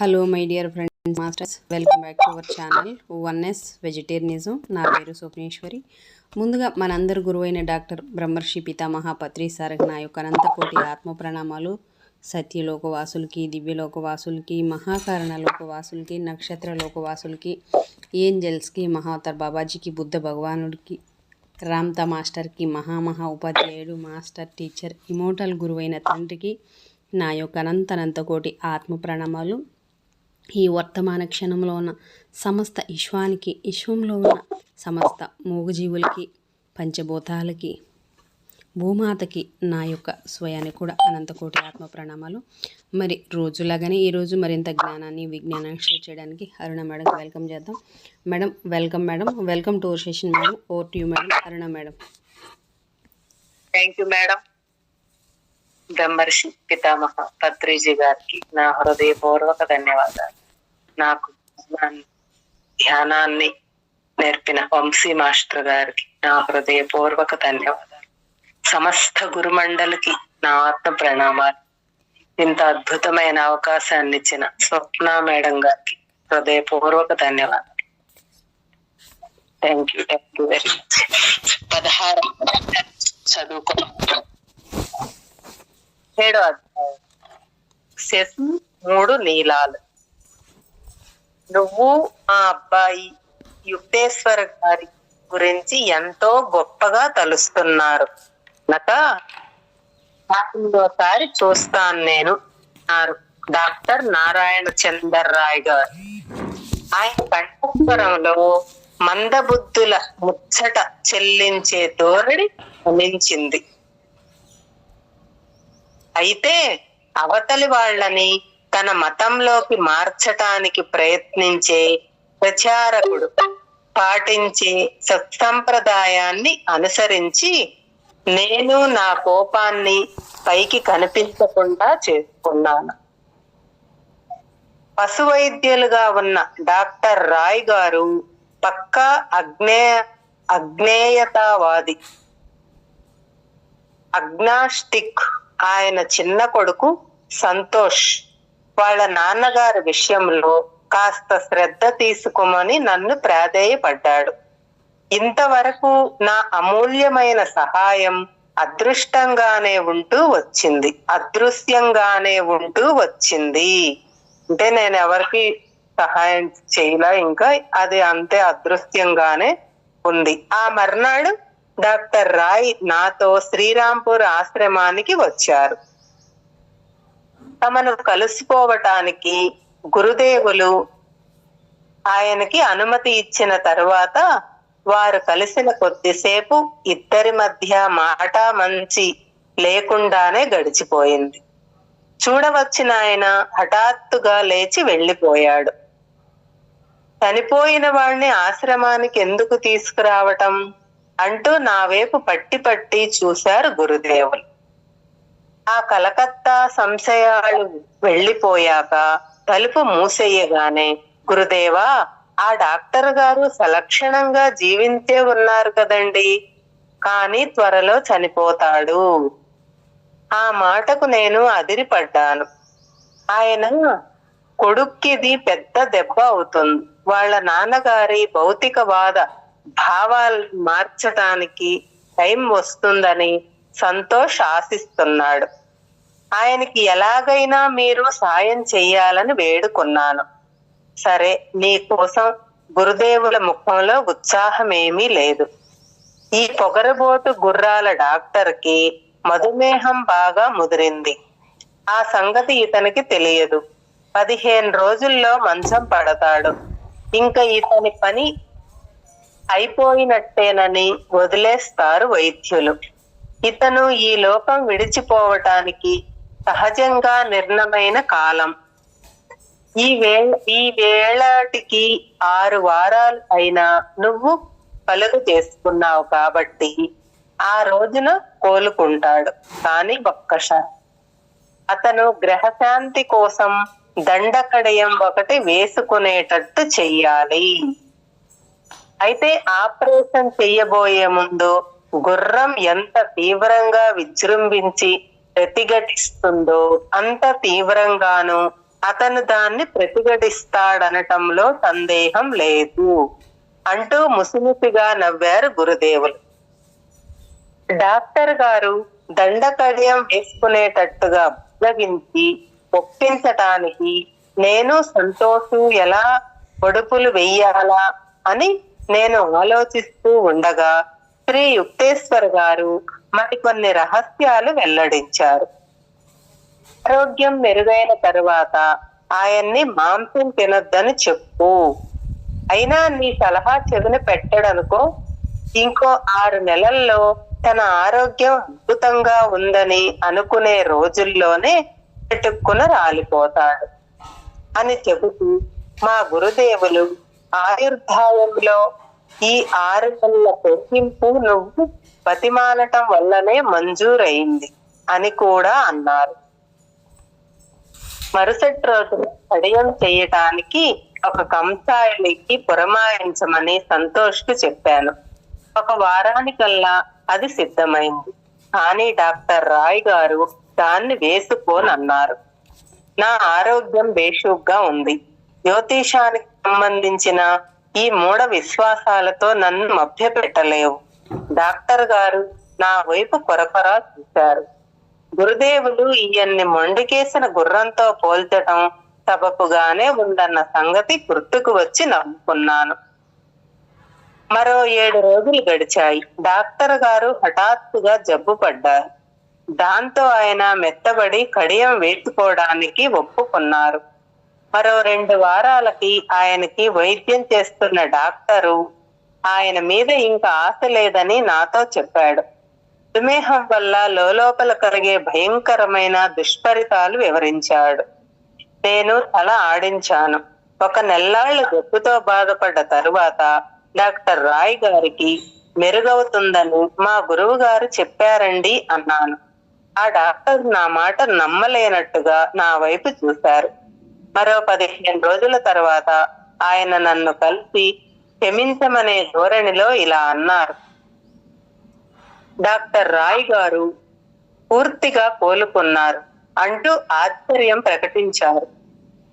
Hello my dear friends masters, welcome back to our channel oneness vegetarianism. నా పేరు స్వప్నేశ్వరి. ముందుగా మనందరి గురువైన డాక్టర్ బ్రహ్మర్షి పితామహ పత్రి సార్కి నా యొక్క అనంతకోటి ఆత్మ ప్రణామాలు. సత్యలోకవాసులకి, దివ్యలోకవాసులకి, మహాకారణ లోకవాసులకి, నక్షత్ర లోకవాసులకి, ఏంజల్స్కి, మహావతార్ బాబాజీకి, బుద్ధ భగవానుడికి, రామ్తా మాస్టర్కి, మహా ఉపాధ్యాయుడు, మాస్టర్, టీచర్, ఇమోటల్ గురువైన తండ్రికి నా యొక్క అనంత కోటి ఆత్మ ప్రణామాలు. ఈ వర్తమాన క్షణంలో ఉన్న సమస్త విశ్వంలో ఉన్న సమస్త మూగజీవులకి, పంచభూతాలకి, భూమాతకి నా యొక్క స్వయానికి కూడా అనంతకోటి ఆత్మ ప్రణామాలు. మరి రోజులాగానే ఈరోజు మరింత జ్ఞానాన్ని, విజ్ఞానాన్ని షేర్ చేయడానికి అరుణ మేడం వెల్కమ్ చేద్దాం. Madam welcome. Welcome to our session madam. Over to you madam. Aruna madam. Thank you madam. బ్రహ్మర్షి పితామహ పత్రిజీ గారికి నా హృదయపూర్వక ధన్యవాదాలు. నాకు ధ్యానాన్ని నేర్పిన వంశీ మాస్టర్ గారికి నా హృదయపూర్వక ధన్యవాదాలు. సమస్త గురుమండలికి నా ఆత్మ ప్రణామాలు. ఇంత అద్భుతమైన అవకాశాన్ని ఇచ్చిన స్వప్న మేడం గారికి హృదయపూర్వక ధన్యవాదాలు. Thank you very much. 16 చదువుకో 7వ అధ్యాయం. శశి 3 నీలాలు. నువ్వు మా అబ్బాయి యుక్తేశ్వర గారి గురించి ఎంతో గొప్పగా తలుస్తున్నారు కనుక ఒకసారి చూస్తాను నేను అన్నారు డాక్టర్ నారాయణ చందర్ రాయ్ గారు. ఆయన కంఠస్వరంలో మందబుద్ధుల ముచ్చట చెల్లించే ధోరణి గమనించింది. అయితే అవతలి వాళ్ళని తన మతంలోకి మార్చటానికి ప్రయత్నించే ప్రచారకుడు పాటించే సత్సంప్రదాయాన్ని అనుసరించి నేను నా కోపాన్ని పైకి కనిపించకుండా చేసుకున్నాను. పశు వైద్యులుగా ఉన్న డాక్టర్ రాయ్ గారు పక్కా అజ్ఞేయతావాది, అగ్నాస్టిక్. ఆయన చిన్న కొడుకు సంతోష్ వాళ్ళ నాన్నగారి విషయంలో కాస్త శ్రద్ధ తీసుకోమని నన్ను ప్రాధేయపడ్డాడు. ఇంతవరకు నా అమూల్యమైన సహాయం అదృష్టంగానే ఉంటూ వచ్చింది. అంటే నేను ఎవరికి సహాయం చేయలే, ఇంకా అది అంతే అదృశ్యంగానే ఉంది. ఆ మర్నాడు డాక్టర్ రాయ్ నాతో శ్రీరాంపూర్ ఆశ్రమానికి వచ్చారు. తమను కలుసుకోవటానికి గురుదేవులు ఆయనకి అనుమతి ఇచ్చిన తరువాత వారు కలిసిన కొద్దిసేపు ఇద్దరి మధ్య మాట మంచి లేకుండానే గడిచిపోయింది. చూడవచ్చిన ఆయన హఠాత్తుగా లేచి వెళ్ళిపోయాడు. చనిపోయిన వాణ్ణి ఆశ్రమానికి ఎందుకు తీసుకురావటం అంటూ నా వైపు పట్టి చూశారు గురుదేవులు. ఆ కలకత్తా సంశయాలు వెళ్ళిపోయాక తలుపు మూసేయగానే, గురుదేవా, ఆ డాక్టర్ గారు సలక్షణంగా జీవించే ఉన్నారు కదండి, కానీ త్వరలో చనిపోతాడు. ఆ మాటకు నేను అదిరిపడ్డాను. ఆయన కొడుక్కిది పెద్ద దెబ్బ అవుతుంది. వాళ్ళ నాన్నగారి భౌతికవాద భావాలు మార్చటానికి టైం వస్తుందని సంతోష్ ఆశిస్తున్నాడు. ఆయనకి ఎలాగైనా మీరు సాయం చెయ్యాలని వేడుకున్నాను. సరే, నీ కోసం. గురుదేవుల ముఖంలో ఉత్సాహమేమీ లేదు. ఈ పొగరబోటు గుర్రాల డాక్టర్కి మధుమేహం బాగా ముదిరింది. ఆ సంగతి ఇతనికి తెలియదు. 15 రోజుల్లో మంచం పడతాడు. ఇంకా ఇతని పని అయిపోయినట్టేనని వదిలేస్తారు వైద్యులు. ఇతను ఈ లోకం విడిచిపోవటానికి సహజంగా నిర్ణయమైన కాలం. ఈ వేళటికి 6 వారాలు అయినా నువ్వు కలుగు చేసుకున్నావు కాబట్టి ఆ రోజున కోలుకుంటాడు. కానీ ఒక్కసారి అతను గ్రహశాంతి కోసం దండకడయం ఒకటి వేసుకునేటట్టు చెయ్యాలి. అయితే ఆపరేషన్ చెయ్యబోయే ముందు గుర్రం ఎంత తీవ్రంగా విజృంభించి ప్రతిఘటిస్తుందో అంత తీవ్రంగాను అతను దాన్ని ప్రతిఘటిస్తాడనటంలో సందేహం లేదు అంటూ ముసిముసిగా నవ్వారు గురుదేవులు. డాక్టర్ గారు దండకడియం వేసుకునేటట్టుగా బుజ్జగించి ఒప్పించటానికి నేను సంతోషు ఎలా ఒడుపులు వెయ్యాలా అని నేను ఆలోచిస్తూ ఉండగా శ్రీ యుక్తేశ్వర్ గారు మరికొన్ని రహస్యాలు వెల్లడించారు. ఆరోగ్యం మెరుగైన తరువాత ఆయన్ని మాంసం తినొద్దని చెప్పు. అయినా నీ సలహా చెవిన పెట్టడనుకో, ఇంకో 6 నెలల్లో తన ఆరోగ్యం అద్భుతంగా ఉందని అనుకునే రోజుల్లోనే పెట్టుకుని రాలిపోతాడు అని చెబుతూ మా గురుదేవులు ఆయుర్దాయంలో ఈ 6 నెలల పొడిగింపు నువ్వు బతిమాలటం వల్లనే మంజూరైంది అని కూడా అన్నారు. మరుసటి రోజు కడియం చేయటానికి ఒక కంసాయికి పురమాయించమని సంతోష్కు చెప్పాను. 1 వారానికల్లా అది సిద్ధమైంది. కానీ డాక్టర్ రాయ్ గారు దాన్ని వేసుకోనన్నారు. నా ఆరోగ్యం బేషుగ్గా ఉంది. జ్యోతిషానికి సంబంధించిన ఈ మూఢ విశ్వాసాలతో నన్ను మభ్యపెట్టలేవు. డాక్టర్ గారు నా వైపు కొరకొరా చూశారు. గురుదేవులు ఈయన్ని మొండికేసిన గుర్రంతో పోల్చటం సబపుగానే ఉందన్న సంగతి గుర్తుకు వచ్చి నవ్వుకున్నాను. మరో 7 రోజులు గడిచాయి. డాక్టర్ గారు హఠాత్తుగా జబ్బు పడ్డారు. దాంతో ఆయన మెత్తబడి కడియం వేసుకోవడానికి ఒప్పుకున్నారు. మరో 2 వారాలకి ఆయనకి వైద్యం చేస్తున్న డాక్టరు ఆయన మీద ఇంకా ఆశ లేదని నాతో చెప్పాడు. మధుమేహం వల్ల లోపల కలిగే భయంకరమైన దుష్ఫలితాలు వివరించాడు. నేను తల ఆడించాను. 1 నెల్లాళ్ళు జబ్బుతో బాధపడ్డ తరువాత డాక్టర్ రాయ్ గారికి మెరుగవుతుందని మా గురువు గారు చెప్పారండి అన్నాను. ఆ డాక్టర్ నా మాట నమ్మలేనట్టుగా నా వైపు చూశారు. మరో 15 రోజుల తర్వాత ఆయన నన్ను కలిసి క్షమించమనే ధోరణిలో ఇలా అన్నారు. డాక్టర్ రాయ్ గారు పూర్తిగా కోలుకున్నారు అంటూ ఆశ్చర్యం ప్రకటించారు.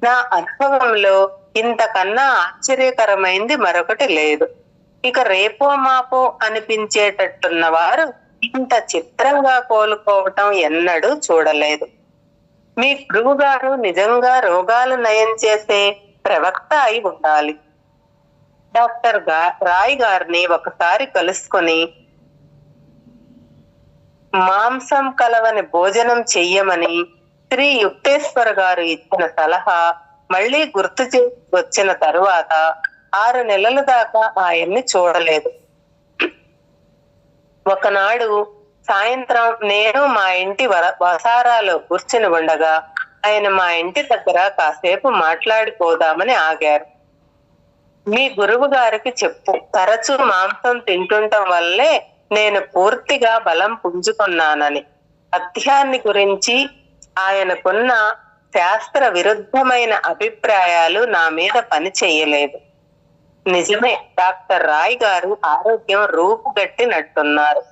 నా అనుభవంలో ఇంతకన్నా ఆశ్చర్యకరమైంది మరొకటి లేదు. ఇక రేపో మాపో అనిపించేటట్టున్న వారు ఇంత చిత్రంగా కోలుకోవటం ఎన్నడూ చూడలేదు. మీ గురువు గారు నిజంగా రోగాలు నయం చేసే ప్రవక్త అయి ఉండాలి. డాక్టర్ రాయ్ గారిని ఒకసారి కలుసుకొని మాంసం కలవని భోజనం చెయ్యమని శ్రీ యుక్తేశ్వర్ గారు ఇచ్చిన సలహా మళ్లీ గుర్తు వచ్చిన తరువాత 6 నెలల దాకా ఆయన్ని చూడలేదు. ఒకనాడు సాయంత్రం నేను మా ఇంటి వసారాలో కూర్చుని ఉండగా ఆయన మా ఇంటి దగ్గర కాసేపు మాట్లాడిపోదామని ఆగారు. మీ గురువు గారికి చెప్పు, తరచూ మాంసం తింటుండటం వల్లే నేను పూర్తిగా బలం పుంజుకున్నానని. పథ్యాన్ని గురించి ఆయనకున్న శాస్త్ర విరుద్ధమైన అభిప్రాయాలు నా మీద పని చెయ్యలేదు. నిజమే, డాక్టర్ రాయ్ గారు ఆరోగ్యం రూపుగట్టినట్టున్నారు.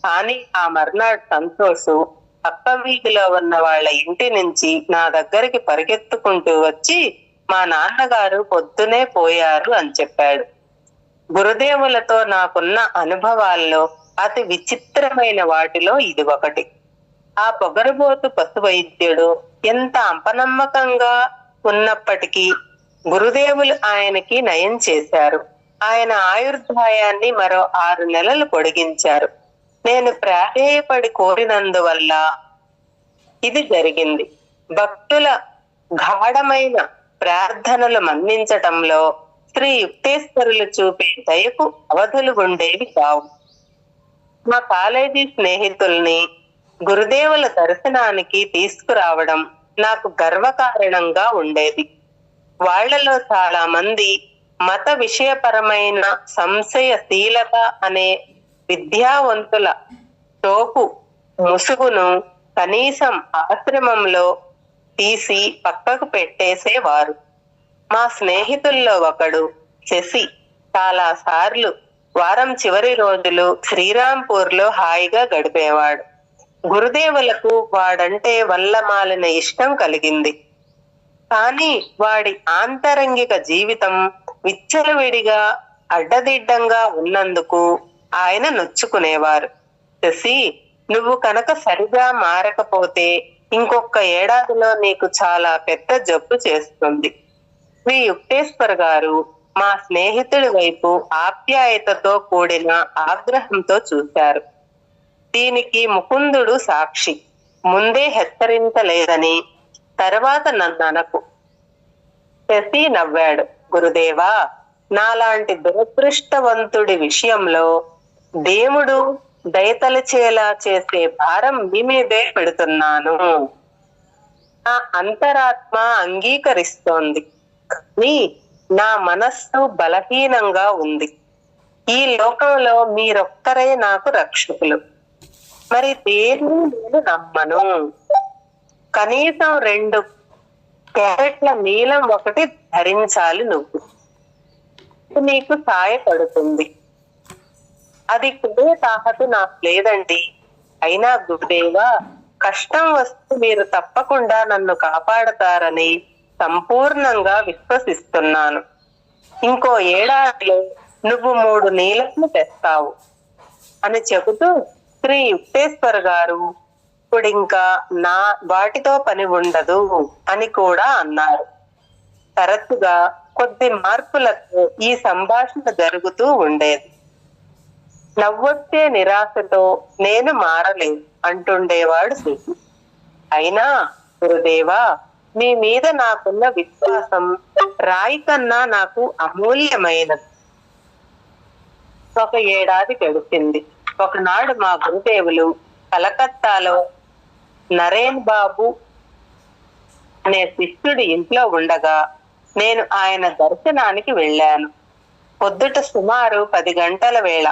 కానీ ఆ మర్నాడు సంతోషు పక్క వీధిలో ఉన్న వాళ్ళ ఇంటి నుంచి నా దగ్గరికి పరిగెత్తుకుంటూ వచ్చి మా నాన్నగారు పొద్దునే పోయారు అని చెప్పాడు. గురుదేవులతో నాకున్న అనుభవాల్లో అతి విచిత్రమైన వాటిలో ఇది ఒకటి. ఆ పొగరుబోతు పశు వైద్యుడు ఎంత అపనమ్మకంగా ఉన్నప్పటికీ గురుదేవులు ఆయనకి నయం చేశారు. ఆయన ఆయుర్దాయాన్ని మరో 6 నెలలు పొడిగించారు. నేను ప్రాధేయపడి కోరినందువల్ల ఇది జరిగింది. భక్తుల గాఢమైన ప్రార్థనలు మన్నించటంలో శ్రీ యుక్తేశ్వరులు చూపే దయకు అవధులు ఉండేవి కావు. మా కాలేజీ స్నేహితుల్ని గురుదేవుల దర్శనానికి తీసుకురావడం నాకు గర్వకారణంగా ఉండేది. వాళ్లలో చాలా మంది మత విషయపరమైన సంశయశీలత అనే విద్యావంతుల తోపు ముసుగును కనీసం ఆశ్రమంలో తీసి పక్కకు పెట్టేసేవారు. మా స్నేహితుల్లో ఒకడు శశి చాలా సార్లు వారం చివరి రోజులు శ్రీరాంపూర్ లో హాయిగా గడిపేవాడు. గురుదేవులకు వాడంటే వల్లమాలిన ఇష్టం కలిగింది. కానీ వాడి ఆంతరంగిక జీవితం విచ్చలవిడిగా అడ్డదిడ్డంగా ఉన్నందుకు ఆయన నొచ్చుకునేవారు. శశి, నువ్వు కనుక సరిగా మారకపోతే ఇంకొక ఏడాదిలో నీకు చాలా పెద్ద జబ్బు చేస్తుంది. శ్రీ యుక్తేశ్వర్ గారు మా స్నేహితుడి వైపు ఆప్యాయతతో కూడిన ఆగ్రహంతో చూశారు. దీనికి ముకుందుడు సాక్షి. ముందే హెచ్చరించలేదని తర్వాత నన్ను అనకు. శశి నవ్వాడు. గురుదేవా, నాలాంటి దురదృష్టవంతుడి విషయంలో దేవుడు దయతలచేలా చేసే భారం మీ మీదే పెడుతున్నాను. నా అంతరాత్మ అంగీకరిస్తోంది, కానీ నా మనస్సు బలహీనంగా ఉంది. ఈ లోకంలో మీరొక్కరే నాకు రక్షకులు. మరి దేన్ని నేను నమ్మను. కనీసం 2 క్యారెట్ల నీలం ఒకటి ధరించాలి నువ్వు. నీకు సాయపడుతుంది. అది కొనే తాహతు నాకు లేదండి. అయినా గురుదేవా, కష్టం వస్తే మీరు తప్పకుండా నన్ను కాపాడతారని సంపూర్ణంగా విశ్వసిస్తున్నాను. ఇంకో ఏడాదిలో నువ్వు 3 నీళ్లను తెస్తావు అని చెబుతూ శ్రీ యుక్తేశ్వర్ గారు ఇప్పుడింకా నా వాటితో పని ఉండదు అని కూడా అన్నారు. తరచుగా కొద్ది మార్పులతో ఈ సంభాషణ జరుగుతూ ఉండేది. నవ్వొచ్చే నిరాశతో నేను మారలేదు అంటుండేవాడు శశి. అయినా గురుదేవా, మీ మీద నాకున్న విశ్వాసం రాయి కన్నా నాకు అమూల్యమైనది. 1 ఏడాది గడిచింది. ఒకనాడు మా గురుదేవులు కలకత్తాలో నరేన్ బాబు అనే శిష్యుడి ఇంట్లో ఉండగా నేను ఆయన దర్శనానికి వెళ్ళాను. పొద్దుట సుమారు 10 గంటల వేళ.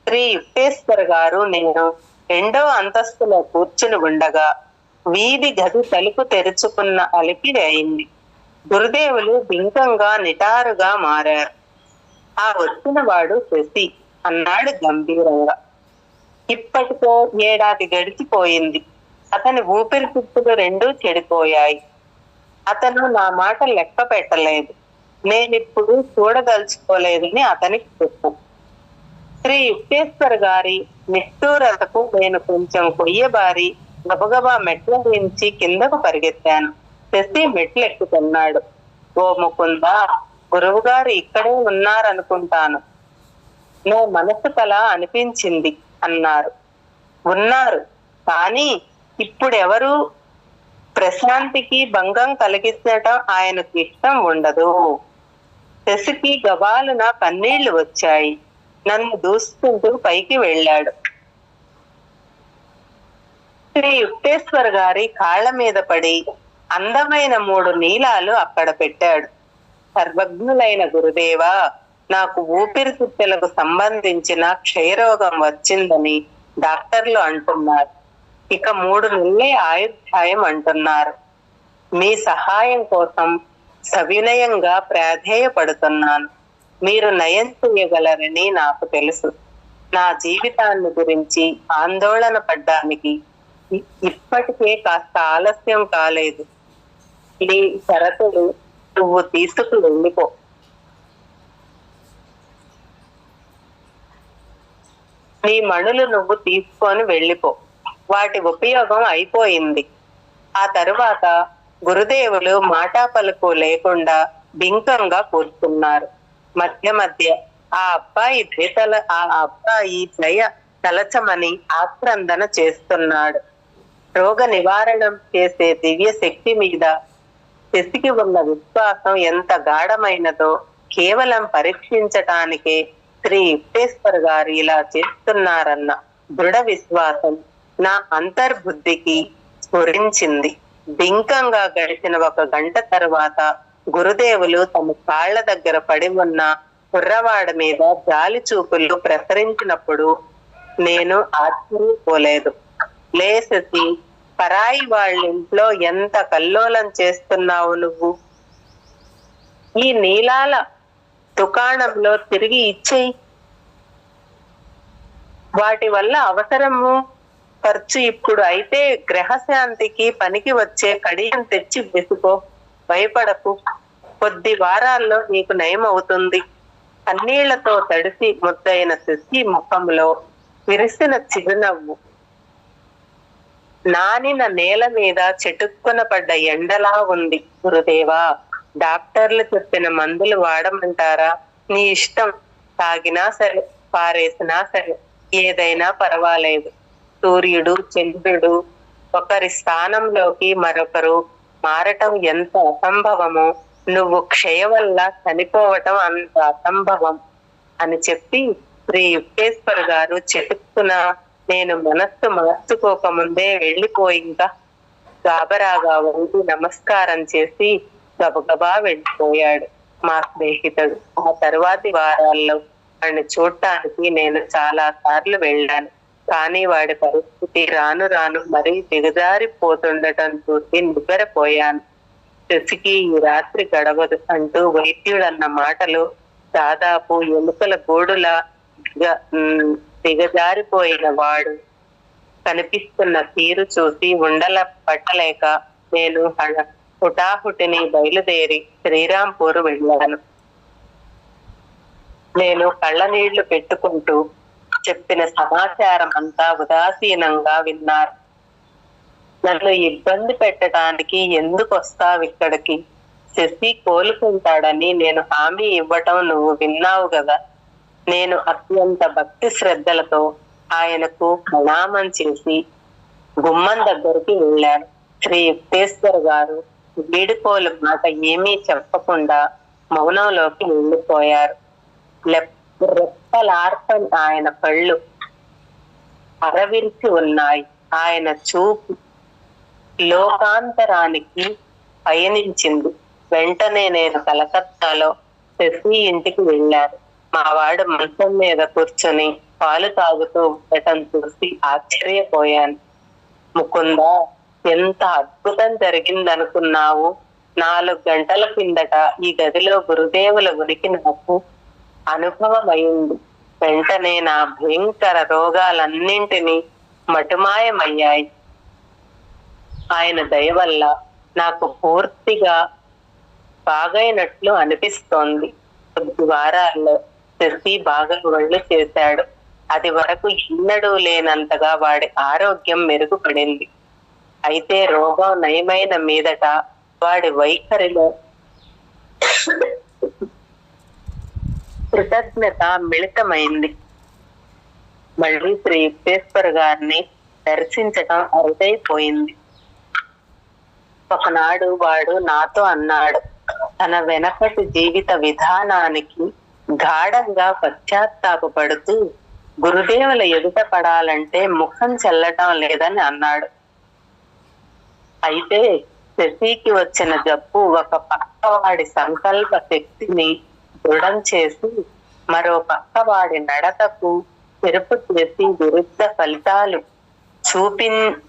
శ్రీ యుక్తేశ్వర్ గారు నేను 2వ అంతస్తులో కూర్చుని ఉండగా వీధి గది తలుపు తెరుచుకున్న అలికిడి అయింది. గురుదేవులు బింకంగా నిటారుగా మారారు. ఆ వచ్చిన వాడు శశి అన్నాడు గంభీరంగా. ఇప్పటికో ఏడాది గడిచిపోయింది. అతని ఊపిరితిత్తులు 2 చెడిపోయాయి. అతను నా మాట లెక్క పెట్టలేదు. నేనిప్పుడు చూడదలుచుకోలేదని అతనికి చెప్పు. శ్రీ యుక్తేశ్వర్ గారి నిష్ఠూరతకు నేను కొంచెం కొయ్యబారి గబగబా మెట్ల నుంచి కిందకు పరిగెత్తాను. శశి మెట్లు ఎక్కుతున్నాడు. ఓ ముకుందా, గురువు గారు ఇక్కడే ఉన్నారనుకుంటాను. నా మనసు కలా అనిపించింది అన్నారు. ఉన్నారు, కానీ ఇప్పుడెవరు ప్రశాంతికి భంగం కలిగించటం ఆయనకు ఇష్టం ఉండదు. శశికి గబాలున కన్నీళ్లు వచ్చాయి. నన్ను దూసుకుంటూ పైకి వెళ్ళాడు. శ్రీ యుక్తేశ్వర్ గారి కాళ్ల మీద పడి అందమైన 3 నీలాలు అక్కడ పెట్టాడు. సర్వజ్ఞులైన గురుదేవా, నాకు ఊపిరితిత్తులకు సంబంధించిన క్షయరోగం వచ్చిందని డాక్టర్లు అంటున్నారు. ఇక 3 నెలలే ఆయుర్దాయం అంటున్నారు. మీ సహాయం కోసం సవినయంగా ప్రాధేయపడుతున్నాను. మీరు నయం చేయగలరని నాకు తెలుసు. నా జీవితాన్ని గురించి ఆందోళన పడ్డానికి ఇప్పటికే కాస్త ఆలస్యం కాలేదు. నీ షరతులు నువ్వు తీసుకు వెళ్ళిపో. నీ మణులు నువ్వు తీసుకొని వెళ్ళిపో. వాటి ఉపయోగం అయిపోయింది. ఆ తరువాత గురుదేవులు మాటా పలుకు లేకుండా బింకంగా కూర్చున్నారు. మధ్య మధ్య ఆ అబ్బాయి దయ తలచమని ఆక్రందన చేస్తున్నాడు. రోగ నివారణం చేసే దివ్య శక్తి మీద శశికి ఉన్న విశ్వాసం ఎంత గాఢమైనదో కేవలం పరీక్షించటానికే శ్రీ యుక్తేశ్వర్ గారు ఇలా చేస్తున్నారన్న దృఢ విశ్వాసం నా అంతర్బుద్ధికి స్ఫురించింది. బింకంగా గడిచిన 1 గంట తర్వాత గురుదేవులు తమ కాళ్ల దగ్గర పడి ఉన్న కుర్రవాడి మీద జాలి చూపులు ప్రసరించినప్పుడు నేను ఆశ్చర్యపోలేదు. లే శశి, పరాయి వాళ్ళ ఇంట్లో ఎంత కల్లోలం చేస్తున్నావు నువ్వు. ఈ నీలాల దుకాణంలో తిరిగి ఇచ్చేయి. వాటి వల్ల అవసరము ఖర్చు ఇప్పుడు అయితే గ్రహశాంతికి పనికి వచ్చే కడియం తెచ్చి వెసుకో. భయపడకు, కొద్ది వారాల్లో నీకు నయం అవుతుంది. కన్నీళ్లతో తడిసి ముద్దైన శశి ముఖంలో విరిసిన చిరునవ్వు నానిన నేల మీద చెటుక్కున పడ్డ ఎండలా ఉంది. గురుదేవా, డాక్టర్లు చెప్పిన మందులు వాడమంటారా? నీ ఇష్టం. తాగినా సరే, పారేసినా సరే, ఏదైనా పర్వాలేదు. సూర్యుడు చంద్రుడు ఒకరి స్థానంలోకి మరొకరు మారటం ఎంత అసంభవమో, నువ్వు క్షయ వల్ల చనిపోవటం అంత అసంభవం అని చెప్పి శ్రీ యుక్తేశ్వర్ గారు చెప్పుకున్న నేను మనస్సు మార్చుకోకముందే వెళ్ళిపోయిందా గాబరాగా వంగి నమస్కారం చేసి గబగబా వెళ్ళిపోయాడు మా స్నేహితుడు. ఆ తరువాతి వారాల్లో వాడిని చూడటానికి నేను చాలా సార్లు వెళ్ళాను. కానీ వాడి పరిస్థితి రాను రాను మరీ దిగజారిపోతుండటం చూసి నివ్వెరపోయాను. శశికి ఈ రాత్రి గడవదు అంటూ వైద్యుడన్న మాటలు దాదాపు ఎముకల గోడులా దిగజారిపోయిన వాడు కనిపిస్తున్న తీరు చూసి ఉండల పట్టలేక నేను హుటాహుటిని బయలుదేరి శ్రీరాంపూర్ వెళ్ళాను. నేను కళ్ళ నీళ్లు పెట్టుకుంటూ చెప్పిన సమాచారం అంతా ఉదాసీనంగా విన్నారు. నన్ను ఇబ్బంది పెట్టడానికి ఎందుకు వస్తావు ఇక్కడికి? శశి కోలుకుంటాడని నేను హామీ ఇవ్వటం నువ్వు విన్నావు కదా. నేను అత్యంత భక్తి శ్రద్ధలతో ఆయనకు ప్రణామం చేసి గుమ్మం దగ్గరికి వెళ్ళాను. శ్రీ యుక్తేశ్వర్ గారు వీడుకోలు మాట ఏమీ చెప్పకుండా మౌనంలోకి వెళ్ళిపోయారు. రెప్పలార్పని ఆయన కళ్ళు అరవిరిచి ఉన్నాయి. ఆయన చూపు లోకాంతరానికి పయనించింది. వెంటనే నేను కలకత్తాలో శశి ఇంటికి వెళ్ళాను. మా వాడు మంచం మీద కూర్చొని పాలు తాగుతూ ఉండటం చూసి ఆశ్చర్యపోయాను. ముకుంద, ఎంత అద్భుతం జరిగిందనుకున్నావు? 4 గంటల కిందట ఈ గదిలో గురుదేవుల ఉనికి నాకు అనుభవం అయింది. వెంటనే నా భయంకర రోగాలన్నింటినీ మటుమాయమయ్యాయి. ఆయన దయ వల్ల నాకు పూర్తిగా బాగైనట్లు అనిపిస్తోంది. కొద్ది వారాల్లో శశి బాగా ఒళ్ళు చేశాడు. అది వరకు ఎన్నడూ లేనంతగా వాడి ఆరోగ్యం మెరుగుపడింది. అయితే రోగం నయమైన మీదట వాడి వైఖరిలో కృతజ్ఞత మిళితమైంది. మళ్ళీ శ్రీ యుక్తేశ్వర్ గారిని దర్శించటం అరుదైపోయింది. ఒకనాడు వాడు నాతో అన్నాడు, తన వెనకటి జీవిత విధానానికి గాఢంగా పశ్చాత్తాపపడుతూ గురుదేవుల ఎదుట పడాలంటే ముఖం చెల్లటం లేదని అన్నాడు. అయితే శశికి వచ్చిన జబ్బు ఒక పక్కవాడి సంకల్ప శక్తిని దృఢం చేసి మరో పక్కవాడి నడతకు చెరుపు చేసి విరుద్ధ ఫలితాలు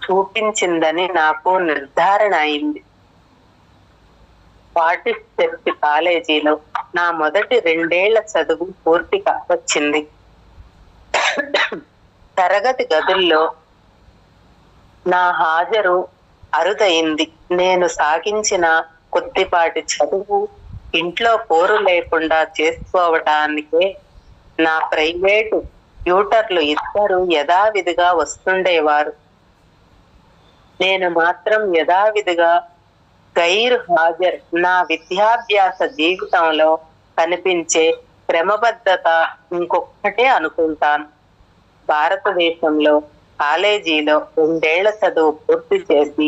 చూపించిందని నాకు నిర్ధారణ అయింది. పాటిస్టెప్సి కాలేజీలో నా మొదటి 2 ఏళ్ల చదువు పూర్తి కావచ్చింది. తరగతి గదుల్లో నా హాజరు అరుదైంది. నేను సాగించిన కొద్దిపాటి చదువు ఇంట్లో పోరు లేకుండా చేసుకోవటానికే నా ప్రైవేటు ట్యూటర్లు 2 యథావిధిగా వస్తుండేవారు. నేను మాత్రం యథావిధిగా గైర్ హాజర్. నా విద్యాభ్యాస జీవితంలో కనిపించే క్రమబద్ధత ఇంకొక్కటే అనుకుంటాను. భారతదేశంలో కాలేజీలో 2 ఏళ్ల చదువు పూర్తి చేసి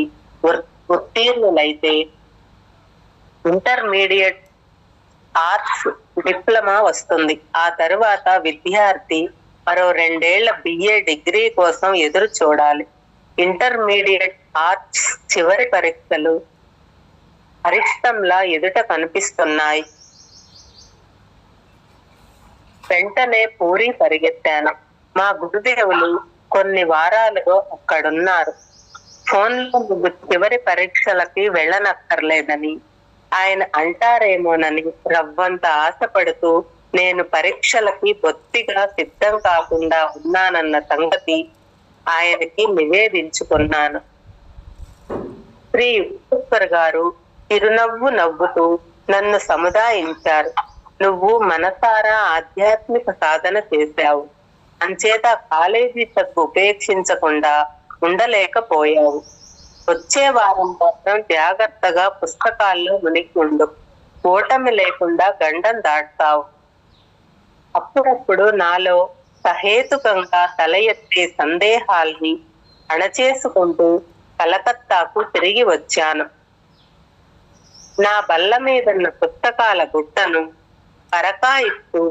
ఉత్తీర్ణులైతే ఇంటర్మీడియట్ ఆర్ట్స్ డిప్లొమా వస్తుంది. ఆ తరువాత విద్యార్థి మరో 2 ఏళ్ల బిఏ డిగ్రీ కోసం ఎదురు చూడాలి. ఇంటర్మీడియట్ ఆర్ట్స్ చివరి పరీక్షలు అరిష్టంలా ఎదుట కనిపిస్తున్నాయి. వెంటనే పూరి పరిగెత్తాను. మా గురుదేవులు కొన్ని వారాలుగా అక్కడున్నారు. ఫోన్లో చివరి పరీక్షలకి వెళ్ళనక్కర్లేదని ఆయన అంటారేమోనని రవ్వంత ఆశపడుతూ నేను పరీక్షలకి బొత్తిగా సిద్ధం కాకుండా ఉన్నానన్న సంగతి ఆయనకి నివేదించుకున్నాను. శ్రీ యుక్తేశ్వర్ గారు చిరునవ్వు నవ్వుతూ నన్ను సముదాయించారు. నువ్వు మనసారా ఆధ్యాత్మిక సాధన చేశావు, అంచేత కాలేజీ చదువు ఉపేక్షించకుండా ఉండలేకపోయావు. వచ్చే వారం మాత్రం జాగ్రత్తగా పుస్తకాల్లో మునిగి ఉండు. ఓటమి లేకుండా గండం దాటుతావు. అప్పుడప్పుడు నాలో సహేతుకంగా తల ఎత్తే సందేహాల్ని అణచేసుకుంటూ కలకత్తాకు తిరిగి వచ్చాను. నా బల్ల మీదన్న పుస్తకాల గుట్టను పరకాయిస్తూ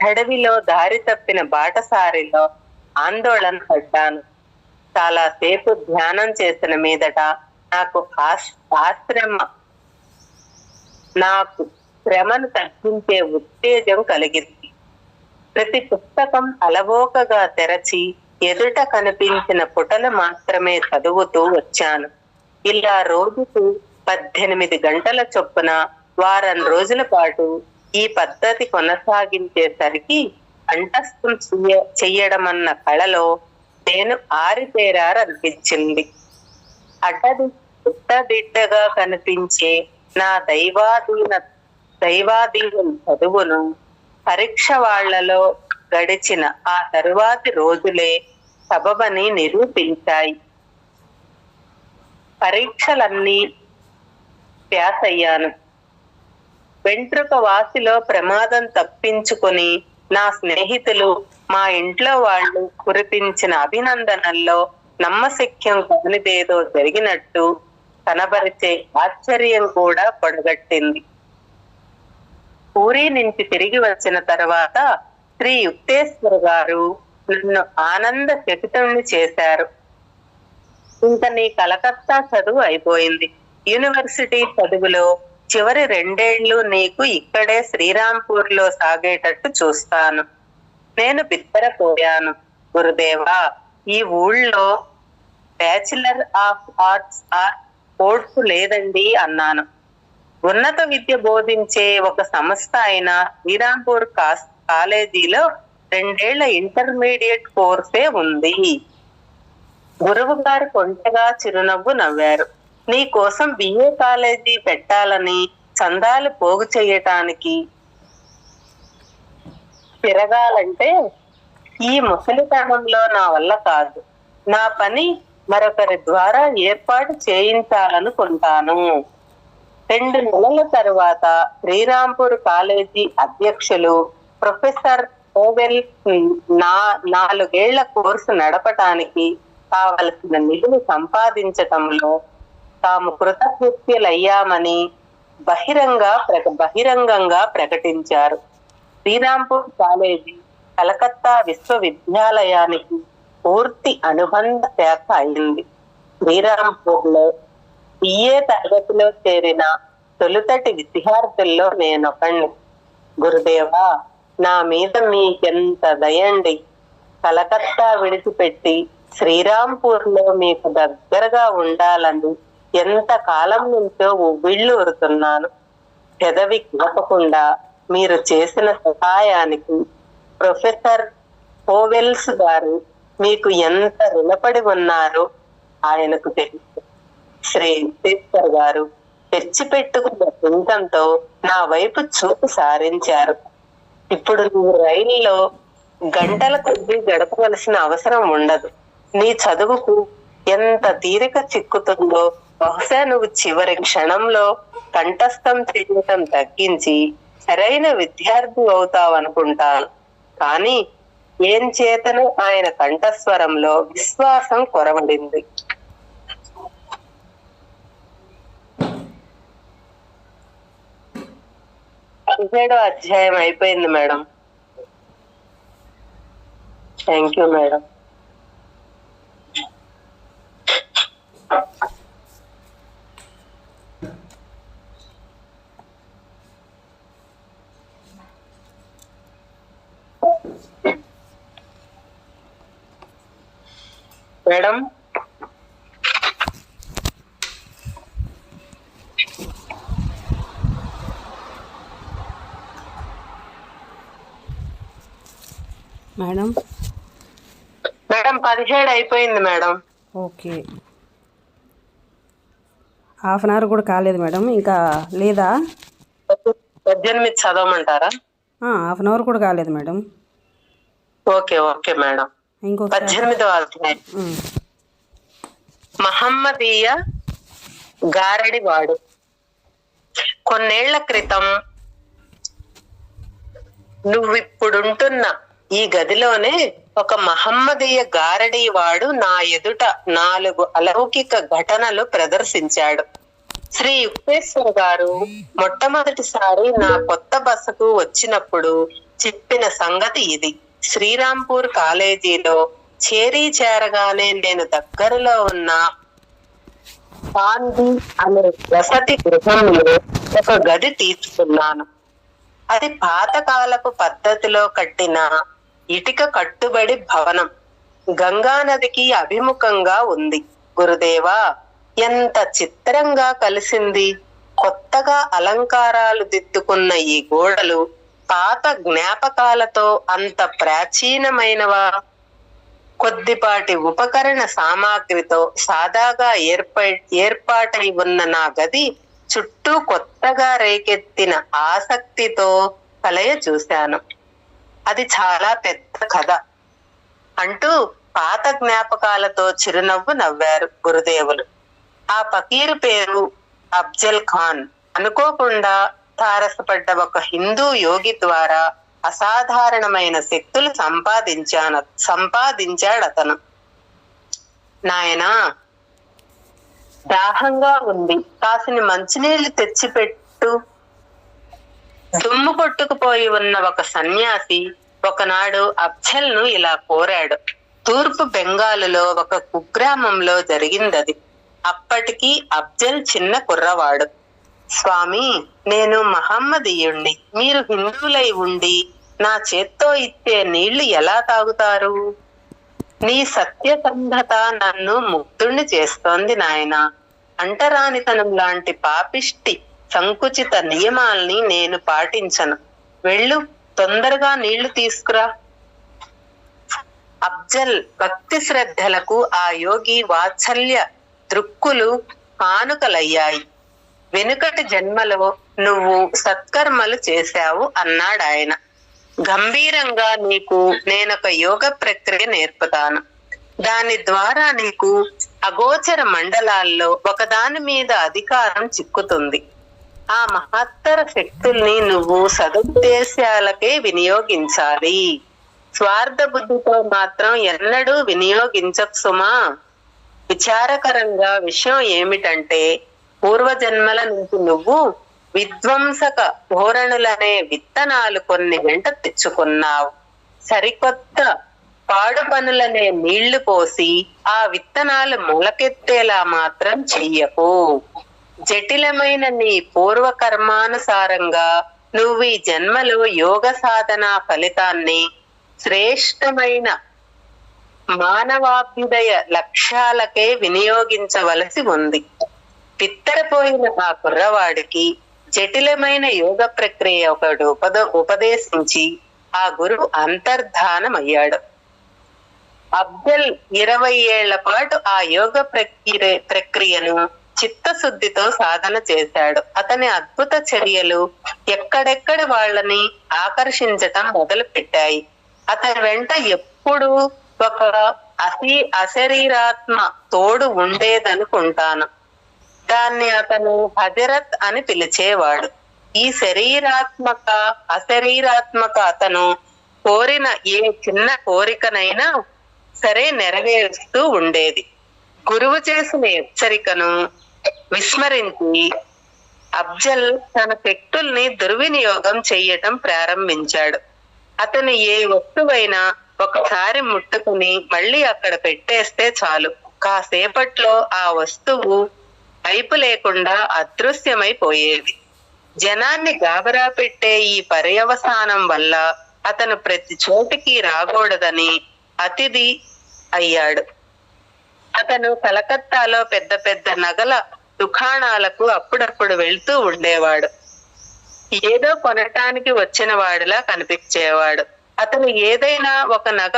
అడవిలో దారి తప్పిన బాటసారిలో ఆందోళన పడ్డాను. చాలా సేపు ధ్యానం చేసిన మీదట నాకు శ్రమను తగ్గించే ఉత్తేజం కలిగింది. ప్రతి పుస్తకం అలవోకగా తెరచి ఎదుట కనిపించిన పుటలు మాత్రమే చదువుతూ వచ్చాను. ఇలా రోజుకు 18 గంటల చొప్పున వారం రోజుల పాటు ఈ పద్ధతి కొనసాగించేసరికి కంఠస్థం చెయ్యడమన్న కళలో నేను ఆరితేరారనిపించింది. అడ్డదిడ్డగా కనిపించే నా దైవాధీన చదువును పరీక్ష వాళ్లలో గడిచిన ఆ తరువాతి రోజులే సబబని నిరూపించాయి. పరీక్షలన్నీ ప్యాస్ అయ్యాను. వెంట్రుక వాసిలో ప్రమాదం తప్పించుకుని నా స్నేహితులు, మా ఇంట్లో వాళ్ళు కురిపించిన అభినందనల్లో నమ్మశక్యం కానిదేదో జరిగినట్టు కనబరిచే ఆశ్చర్యం కూడా పొడగట్టింది. పూరీ నుంచి తిరిగి వచ్చిన తర్వాత శ్రీ యుక్తేశ్వర్ గారు నన్ను ఆనంద చకితుణ్ణి చేశారు. ఇంక నీ కలకత్తా చదువు అయిపోయింది. యూనివర్సిటీ చదువులో చివరి 2 ఏళ్లు నీకు ఇక్కడే శ్రీరాంపూర్ లో సాగేటట్టు చూస్తాను. నేను బిత్తరపోయాను. గురుదేవా, ఈ ఊళ్ళో బ్యాచిలర్ ఆఫ్ ఆర్ట్స్ కోర్సు లేదండి అన్నాను. ఉన్నత విద్య బోధించే ఒక సంస్థ అయిన శ్రీరాంపూర్ కాలేజీలో 2 ఏళ్ల ఇంటర్మీడియట్ కోర్సే ఉంది. గురువు గారు కొంచెగా చిరునవ్వు నవ్వారు. నీ కోసం బిఏ కాలేజీ పెట్టాలని చందాలు పోగు చేయటానికి తిరగాలంటే ఈ ముసలితనంలో నా వల్ల కాదు. నా పని మరొకరి ద్వారా ఏర్పాటు చేయించాలనుకుంటాను. 2 నెలల తరువాత శ్రీరాంపూర్ కాలేజీ అధ్యక్షులు ప్రొఫెసర్ ఓవెల్ 4 ఏళ్ల కోర్సు నడపటానికి కావలసిన నిధులు సంపాదించటంలో తాము కృతకృత్యులయ్యామని బహిరంగంగా ప్రకటించారు. శ్రీరాంపూర్ కాలేజీ కలకత్తా విశ్వవిద్యాలయానికి పూర్తి అనుబంధ శాఖ అయింది. శ్రీరాంపూర్ లో బిఏ తరగతిలో చేరిన తొలుతటి విద్యార్థుల్లో నేనొకణ్ణి. గురుదేవా, నా మీద మీకెంత దయండి. కలకత్తా విడిచిపెట్టి శ్రీరాంపూర్ లో మీకు దగ్గరగా ఉండాలని ఎంత కాలం నుంచో ఉవ్విళ్ళూరుతున్నాను. పెదవి కలపకుండా మీరు చేసిన సహాయానికి ప్రొఫెసర్ ఓవెల్స్ గారు మీకు ఎంత రుణపడి ఉన్నారో ఆయనకు తెలుసు. శ్రీ యుక్తేశ్వర్ గారు తెచ్చిపెట్టుకున్న పింఛంతో నా వైపు చూపు సారించారు. ఇప్పుడు నువ్వు రైల్లో గంటల కొద్దీ గడపవలసిన అవసరం ఉండదు. నీ చదువుకు ఎంత తీరిక చిక్కుతుందో బహుశా నువ్వు చివరి క్షణంలో కంఠస్థం చేయటం తగ్గించి సరైన విద్యార్థి అవుతావనుకుంటాను. కానీ ఏం చేతను ఆయన కంఠస్వరంలో విశ్వాసం కొరవడింది. 17వ అధ్యాయం అయిపోయింది madam. Thank you madam. Madam, madam madam 17 అయిపోయింది madam. Okay, half an hour కూడా కాలేదు మేడం, ఇంకా లేదా? 18 చదవమంటారా? హాఫ్ అన్ అవర్ కూడా కాలేదు మేడం. Okay okay madam. ఇంకొకసారి 18వ అధ్యాయం. మహమ్మదీయ గారడివాడు. కొన్నేళ్ల క్రితం నువ్విప్పుడుంటున్న ఈ గదిలోనే ఒక మహమ్మదీయ గారడీవాడు నా ఎదుట 4 అలౌకిక ఘటనలు ప్రదర్శించాడు. శ్రీ యుక్తేశ్వర్ గారు మొట్టమొదటిసారి నా కొత్త బసకు వచ్చినప్పుడు చెప్పిన సంగతి ఇది. శ్రీరాంపూర్ కాలేజీలో చేరగానే నేను దగ్గరలో ఉన్న పాండి అనే వసతి గృహంలో ఒక గది తీసుకున్నాను. అది పాతకాలపు పద్ధతిలో కట్టిన ఇటుక కట్టుబడి భవనం. గంగా నదికి అభిముఖంగా ఉంది. గురుదేవా, ఎంత చిత్రంగా కలిసింది! కొత్తగా అలంకారాలు దిద్దుకున్న ఈ గోడలు పాత జ్ఞాపకాలతో అంత ప్రాచీనమైనవా? కొద్దిపాటి ఉపకరణ సామాగ్రితో సాదాగా ఏర్పాటై ఉన్న నా గది చుట్టూ కొత్తగా రేకెత్తిన ఆసక్తితో కలయ చూశాను. అది చాలా పెద్ద కథ అంటూ పాత జ్ఞాపకాలతో చిరునవ్వు నవ్వారు గురుదేవులు. ఆ ఫకీరు పేరు అఫ్జల్ ఖాన్. అనుకోకుండా తారసపడ్డ ఒక హిందూ యోగి ద్వారా అసాధారణమైన శక్తులు సంపాదించాడు అతను. నాయనా, దాహంగా ఉంది, కాసిని మంచినీళ్లు తెచ్చిపెట్టు. దుమ్ము కొట్టుకుపోయి ఉన్న ఒక సన్యాసి ఒకనాడు అఫ్జల్ ను ఇలా కోరాడు. తూర్పు బెంగాలులో ఒక కుగ్రామంలో జరిగిందది. అప్పటికి అఫ్జల్ చిన్న కుర్రవాడు. స్వామి, నేను మహమ్మదీయుణ్ణి. మీరు హిందువులై ఉండి నా చేత్తో ఇచ్చే నీళ్లు ఎలా తాగుతారు? నీ సత్యసంధత నన్ను ముగ్ధుణ్ణి చేస్తోంది నాయనా. అంటరానితనం లాంటి పాపిష్టి సంకుచిత నియమాల్ని నేను పాటించను. వెళ్ళు, తొందరగా నీళ్లు తీసుకురా. అఫ్జల్ భక్తి శ్రద్ధలకు ఆ యోగి వాత్సల్య దృక్కులు కానుకలయ్యాయి. వెనుకటి జన్మలో నువ్వు సత్కర్మలు చేశావు అన్నాడాయన. గంభీరంగా, నీకు నేనొక యోగ ప్రక్రియ నేర్పుతాను. దాని ద్వారా నీకు అగోచర మండలాల్లో ఒకదాని మీద అధికారం చిక్కుతుంది. ఆ మహత్తర శక్తుల్ని నువ్వు సదుద్దేశాలకే వినియోగించాలి. స్వార్థ బుద్ధితో మాత్రం ఎన్నడూ వినియోగించకు సుమా. విచారకరంగా విషయం ఏమిటంటే, పూర్వజన్మల నుంచి నువ్వు విధ్వంసక ధోరణులనే విత్తనాలు కొన్ని వెంట తెచ్చుకున్నావు. సరికొత్త పాడు పనులనే నీళ్లు పోసి ఆ విత్తనాలు మొలకెత్తేలా మాత్రం చెయ్యకు. జటిలమైన నీ పూర్వ కర్మానుసారంగా నువ్వు ఈ జన్మలో యోగ సాధన ఫలితాన్ని శ్రేష్టమైన మానవాభ్యుదయ లక్ష్యాలకే వినియోగించవలసి ఉంది. పిత్తరపోయిన ఆ కుర్రవాడికి జటిలమైన యోగ ప్రక్రియ ఒకడు ఉపదేశించి ఆ గురువు అంతర్ధానమయ్యాడు. అఫ్జల్ 20 ఏళ్ల పాటు ఆ యోగ ప్రక్రియను చిత్తశుద్ధితో సాధన చేశాడు. అతని అద్భుత చర్యలు ఎక్కడెక్కడి వాళ్ళని ఆకర్షించటం మొదలు పెట్టాయి. అతని వెంట ఎప్పుడు ఒక అశరీరాత్మ తోడు ఉండేదనుకుంటాను. దాన్ని అతను హజరత్ అని పిలిచేవాడు. ఈ అశరీరాత్మక అతను కోరిన ఏ చిన్న కోరికనైనా సరే నెరవేరుస్తూ ఉండేది. గురువు చేసిన హెచ్చరికను విస్మరించి అఫ్జల్ తన శక్తుల్ని దుర్వినియోగం చెయ్యటం ప్రారంభించాడు. అతను ఏ వస్తువైనా ఒకసారి ముట్టుకుని మళ్ళీ అక్కడ పెట్టేస్తే చాలు, కాసేపట్లో ఆ వస్తువు వైపు లేకుండా అదృశ్యమైపోయేది. జనాన్ని గాబరా పెట్టే ఈ పర్యవసానం వల్ల అతను ప్రతి చోటికి రాకూడదని అతిథి అయ్యాడు. అతను కలకత్తాలో పెద్ద పెద్ద నగల దుకాణాలకు అప్పుడప్పుడు వెళ్తూ ఉండేవాడు. ఏదో కొనటానికి వచ్చిన వాడిలా కనిపించేవాడు. అతను ఏదైనా ఒక నగ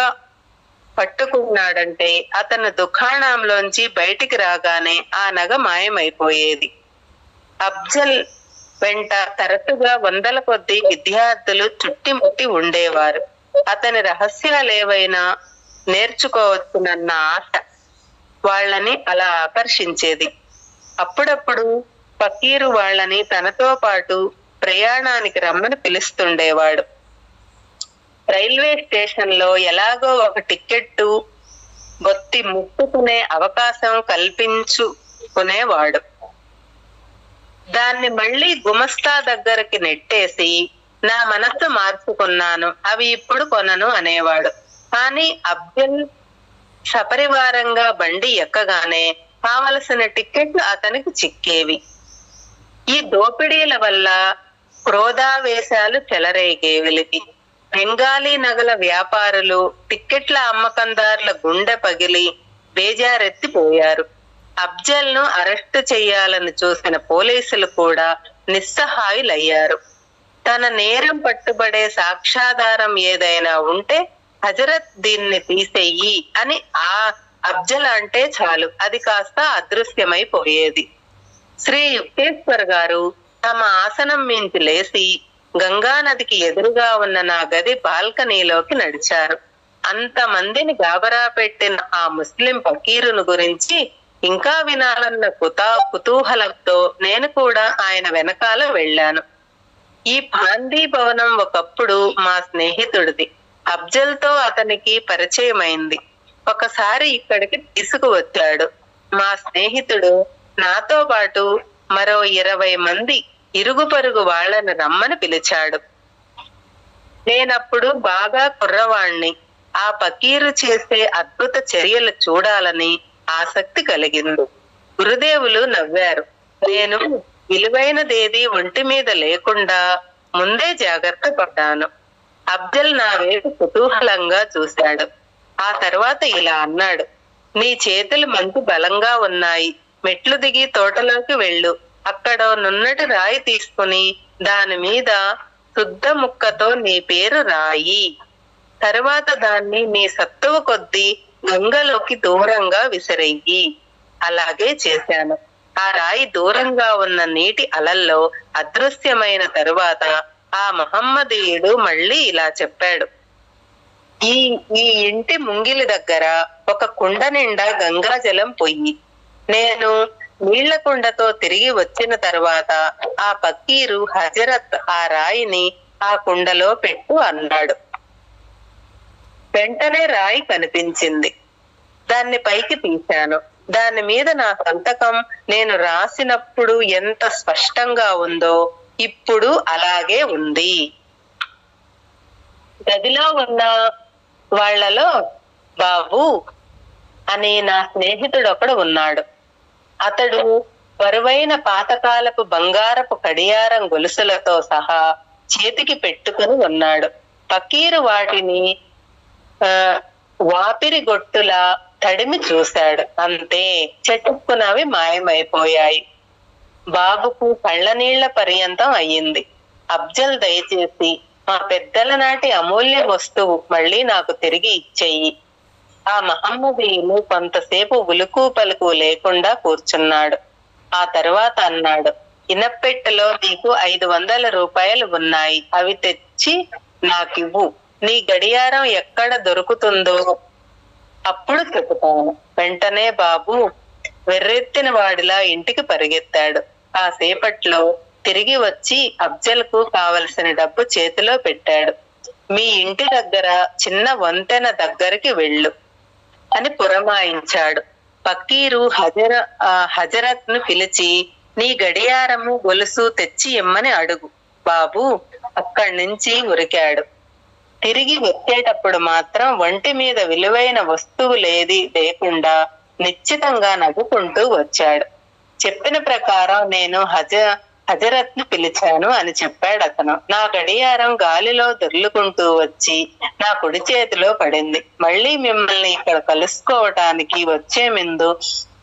పట్టుకున్నాడంటే అతను దుకాణంలోంచి బయటికి రాగానే ఆ నగ మాయమైపోయేది. అఫ్జల్ వెంట తరచుగా వందల కొద్దీ విద్యార్థులు చుట్టిముట్టి ఉండేవారు. అతని రహస్యాలేవైనా నేర్చుకోవచ్చునన్న ఆశ వాళ్ళని అలా ఆకర్షించేది. అప్పుడప్పుడు ఫకీరు వాళ్ళని తనతో పాటు ప్రయాణానికి రమ్మని పిలుస్తుండేవాడు. రైల్వే స్టేషన్ లో ఎలాగో ఒక టికెట్టు బొత్తి ముట్టుకునే అవకాశం కల్పించుకునేవాడు. దాన్ని మళ్ళీ గుమస్తా దగ్గరికి నెట్టేసి నా మనస్సు మార్చుకున్నాను, అవి ఇప్పుడు కొనను అనేవాడు. కానీ అఫ్జల్ సపరివారంగా బండి ఎక్కగానే కావలసిన టికెట్లు అతనికి చిక్కేవి. ఈ దోపిడీల వల్ల క్రోధావేశాలు చెలరేగేవిలివి. బెంగాలీ నగల వ్యాపారులు, టిక్కెట్ల అమ్మకందారుల గుండె పగిలి బేజారెత్తిపోయారు. అఫ్జల్ ను అరెస్టు చెయ్యాలని చూసిన పోలీసులు కూడా నిస్సహాయులయ్యారు. తన నేరం పట్టుబడే సాక్ష్యాధారం ఏదైనా ఉంటే హజరత్ దీన్ని తీసేయి అని ఆ అఫ్జల్ అంటే చాలు, అది కాస్త అదృశ్యమైపోయేది. శ్రీ యుక్తేశ్వర్ గారు తమ ఆసనం మించి లేచి గంగా నదికి ఎదురుగా ఉన్న నా గది బాల్కనీలోకి నడిచారు. అంతమందిని గాబరా పెట్టిన ఆ ముస్లిం ఫకీరును గురించి ఇంకా వినాలన్న కుతూహలంతో నేను కూడా ఆయన వెనకాల వెళ్ళాను. ఈ పాండీ భవనం ఒకప్పుడు మా స్నేహితుడిది. అఫ్జల్ తో అతనికి పరిచయమైంది. ఒకసారి ఇక్కడికి తీసుకువచ్చాడు. మా స్నేహితుడు నాతో పాటు మరో 20 మంది ఇరుగు పొరుగు వాళ్ళని రమ్మని పిలిచాడు. నేనప్పుడు బాగా కుర్రవాణ్ణి. ఆ ఫకీరు చేసే అద్భుత చర్యలు చూడాలని ఆసక్తి కలిగింది. గురుదేవులు నవ్వారు. నేను విలువైనదేది ఒంటి మీద లేకుండా ముందే జాగ్రత్త పడ్డాను. అఫ్జల్ నా వైపు కుతూహలంగా చూశాడు. ఆ తర్వాత ఇలా అన్నాడు, నీ చేతులు మంచి బలంగా ఉన్నాయి. మెట్లు దిగి తోటలోకి వెళ్ళు. అక్కడ నున్నటి రాయి తీసుకుని దాని మీద శుద్ధ ముక్కతో నీ పేరు రాయి. తరువాత దాన్ని నీ సత్తువ కొద్దీ గంగలోకి దూరంగా విసిరెయ్యి. అలాగే చేశాను. ఆ రాయి దూరంగా ఉన్న నీటి అలల్లో అదృశ్యమైన తరువాత ఆ మహమ్మదీయుడు మళ్ళీ ఇలా చెప్పాడు, ఈ ఇంటి ముంగిలి దగ్గర ఒక కుండ నిండా గంగా జలం పొయ్యి. నేను నీళ్ల కుండతో తిరిగి వచ్చిన తర్వాత ఆ ఫకీరు హజరత్ ఆ రాయిని ఆ కుండలో పెట్టు అన్నాడు. వెంటనే రాయి కనిపించింది. దాన్ని పైకి తీశాను. దాని మీద నా సంతకం నేను రాసినప్పుడు ఎంత స్పష్టంగా ఉందో ఇప్పుడు అలాగే ఉంది. గదిలో ఉన్న వాళ్లలో బాబు అని నా స్నేహితుడు ఒకడు ఉన్నాడు. అతడు బరువైన పాతకాలపు బంగారపు కడియారం గొలుసులతో సహా చేతికి పెట్టుకుని ఉన్నాడు. ఫకీరు వాటిని వాపిరి గొట్టులా తడిమి చూశాడు. అంతే, చెట్టుకున్నవి మాయమైపోయాయి. బాబుకు కళ్ళ నీళ్ల పర్యంతం అయ్యింది. అఫ్జల్ దయచేసి మా పెద్దల నాటి అమూల్య వస్తువు మళ్ళీ నాకు తిరిగి ఇచ్చేయి. ఆ మహమ్మదీయులు కొంతసేపు ఉలుకు పలుకు లేకుండా కూర్చున్నాడు. ఆ తర్వాత అన్నాడు, ఇనప్పెట్టెలో నీకు 500 రూపాయలు ఉన్నాయి. అవి తెచ్చి నాకివ్వు. నీ గడియారం ఎక్కడ దొరుకుతుందో అప్పుడు చెబుతాను. వెంటనే బాబు వెర్రెత్తిన వాడిలా ఇంటికి పరిగెత్తాడు. ఆ సేపట్లో తిరిగి వచ్చి అఫ్జల్ కు కావలసిన డబ్బు చేతిలో పెట్టాడు. మీ ఇంటి దగ్గర చిన్న వంతెన దగ్గరికి వెళ్ళు అని పురమాయించాడు. ఫకీరు హజరత్ ను పిలిచి నీ గడియారము గొలుసు తెచ్చి ఇమ్మని అడుగు. బాబు అక్కడి నుంచి ఉరికాడు. తిరిగి వచ్చేటప్పుడు మాత్రం ఒంటి మీద విలువైన వస్తువులేది లేకుండా నిశ్చితంగా నవ్వుకుంటూ వచ్చాడు. చెప్పిన ప్రకారం నేను హజరత్ ను పిలిచాను అని చెప్పాడు అతను. నా గడియారం గాలిలో దొర్లుకుంటూ వచ్చి నా కుడి చేతిలో పడింది. మళ్ళీ మిమ్మల్ని ఇక్కడ కలుసుకోవటానికి వచ్చే ముందు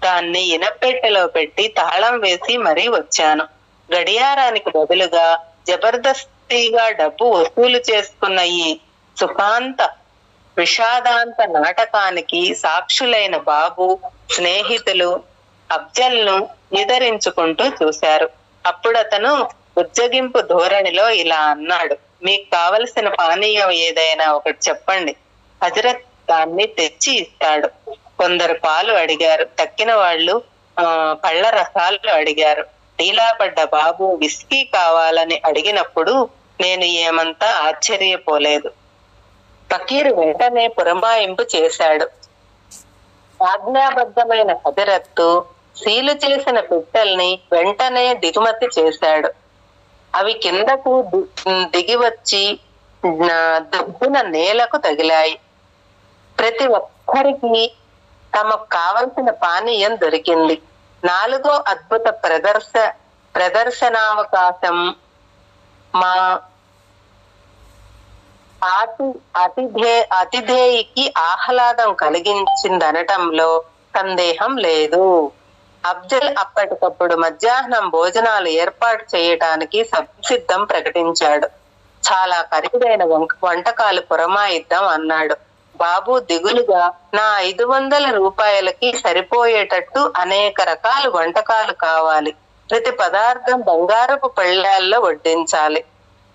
దాన్ని ఇనపెట్టెలో పెట్టి తాళం వేసి మరీ వచ్చాను. గడియారానికి బదులుగా జబర్దస్తిగా డబ్బు వసూలు చేసుకున్న ఈ సుఖాంత విషాదాంత నాటకానికి సాక్షులైన బాబు స్నేహితులు అఫ్జల్ను నిదరించుకుంటూ చూశారు. అప్పుడతను ఉజ్జగింపు ధోరణిలో ఇలా అన్నాడు, మీకు కావలసిన పానీయం ఏదైనా ఒకటి చెప్పండి, హజరత్ దాన్ని తెచ్చి ఇస్తాడు. కొందరు పాలు అడిగారు, తక్కిన వాళ్ళు పళ్ళ రసాలు అడిగారు. ఢీలాపడ్డ బాబు విస్కీ కావాలని అడిగినప్పుడు నేను ఏమంతా ఆశ్చర్యపోలేదు. ఫకీరు వెంటనే పురమాయింపు చేశాడు. ఆజ్ఞాబద్ధమైన హజరత్తు సీలు చేసిన పిట్టల్ని వెంటనే దిగుమతి చేశాడు. అవి కిందకు దిగివచ్చి దుబ్బున నేలకు తగిలాయి. ప్రతి ఒక్కరికి తమకు కావలసిన పానీయం దొరికింది. 4వ అద్భుత ప్రదర్శనావకాశం మా అతిథేయికి ఆహ్లాదం కలిగించిందనటంలో సందేహం లేదు. అఫ్జల్ అప్పటికప్పుడు మధ్యాహ్నం భోజనాలు ఏర్పాటు చేయటానికి సంసిద్ధం ప్రకటించాడు. చాలా ఖరీదైన వంటకాలు పురమాయిద్దాం అన్నాడు. బాబు దిగులుగా, నా 500 రూపాయలకి సరిపోయేటట్టు అనేక రకాల వంటకాలు కావాలి. ప్రతి పదార్థం బంగారపు పళ్ళాల్లో వడ్డించాలి.